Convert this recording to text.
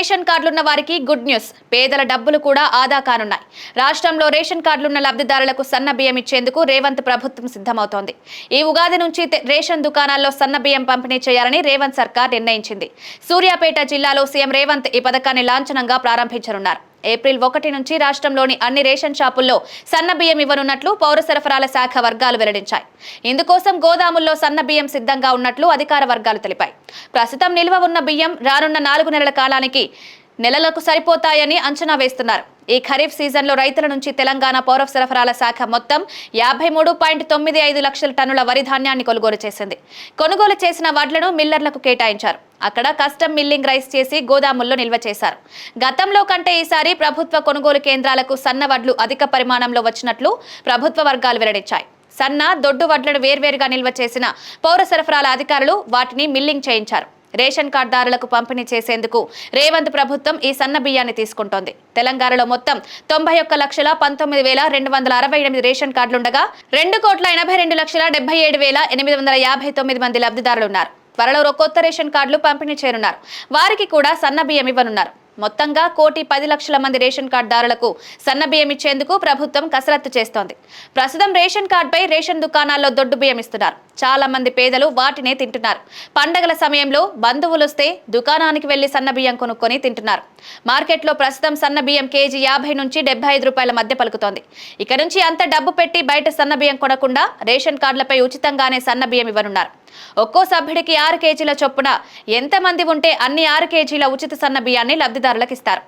Ration కార్డులున్న వారికి good news. పేదల డబ్బులు కూడా ఆదా కానున్నాయి. రాష్ట్రంలో రేషన్ కార్డులున్న లబ్ధిదారులకు సన్న బియ్యం ఇచ్చేందుకు రేవంత్ ప్రభుత్వం సిద్ధమవుతోంది. ఈ ఉగాది నుంచి రేషన్ దుకాణాల్లో సన్న బియ్యం పంపిణీ చేయాలని రేవంత్ సర్కార్ నిర్ణయించింది. సూర్యాపేట జిల్లాలో సీఎం రేవంత్ ఈ పథకాన్ని లాంఛనంగా ప్రారంభించనున్నారు. ఏప్రిల్ 1 నుంచి రాష్ట్రంలోని అన్ని రేషన్ షాపుల్లో సన్న బియ్యం ఇవ్వనున్నట్లు పౌర సరఫరాల శాఖ వర్గాలు వెల్లడించాయి. ఇందుకోసం గోదాముల్లో సన్న బియ్యం సిద్ధంగా ఉన్నట్లు అధికార వర్గాలు తెలిపాయి. ప్రస్తుతం నిల్వ ఉన్న బియ్యం రానున్న 4 నెలల కాలానికి నెలలకు సరిపోతాయని అంచనా వేస్తున్నారు. ఈ ఖరీఫ్ సీజన్లో రైతుల నుంచి తెలంగాణ పౌర సరఫరాల శాఖ మొత్తం 53.95 లక్షల టన్నుల వరి ధాన్యాన్ని కొనుగోలు చేసింది. కొనుగోలు చేసిన వడ్లను మిల్లర్లకు కేటాయించారు. అక్కడ కస్టమ్ మిల్లింగ్ రైస్ చేసి గోదాముల్లో నిల్వ చేశారు. గతంలో కంటే ఈసారి ప్రభుత్వ కొనుగోలు కేంద్రాలకు సన్న వడ్లు అధిక పరిమాణంలో వచ్చినట్లు ప్రభుత్వ వర్గాలు వెల్లడించాయి. సన్న, దొడ్డు వడ్లను వేర్వేరుగా నిల్వ చేసిన పౌర సరఫరాల అధికారులు వాటిని మిల్లింగ్ చేయించారు. రేషన్ కార్డుదారులకు పంపిణీ చేసేందుకు రేవంత్ ప్రభుత్వం ఈ సన్న బియ్యాన్ని తీసుకుంటోంది. తెలంగాణలో మొత్తం 91,19,268 రేషన్ కార్డులుండగా 2,82,77,859 మంది లబ్ధిదారులున్నారు. త్వరలో కొత్త రేషన్ కార్డులు పంపిణీ చేయనున్నారు. వారికి కూడా సన్న బియ్యం ఇవ్వనున్నారు. మొత్తంగా 1,10,00,000 మంది రేషన్ కార్డుదారులకు సన్న బియ్యం ఇచ్చేందుకు ప్రభుత్వం కసరత్తు చేస్తోంది. ప్రస్తుతం రేషన్ కార్డుపై రేషన్ దుకాణాల్లో దొడ్డు బియ్యం ఇస్తున్నారు. చాలా మంది పేదలు వాటినే తింటున్నారు. పండగల సమయంలో బంధువులు వస్తే దుకాణానికి వెళ్లి సన్న బియ్యం కొనుక్కొని తింటున్నారు. మార్కెట్లో ప్రస్తుతం సన్న బియ్యం కేజీ 50 నుంచి 75 రూపాయల మధ్య పలుకుతోంది. ఇక నుంచి అంత డబ్బు పెట్టి బయట సన్న బియ్యం కొనకుండా రేషన్ కార్డులపై ఉచితంగానే సన్న బియ్యం ఇవ్వనున్నారు. ఒక్కో సభ్యుడికి 6 కేజీల చొప్పున ఎంతమంది ఉంటే అన్ని 6 కేజీల ఉచిత సన్న బియ్యాన్ని లబ్ధిదారులకు ఇస్తారు.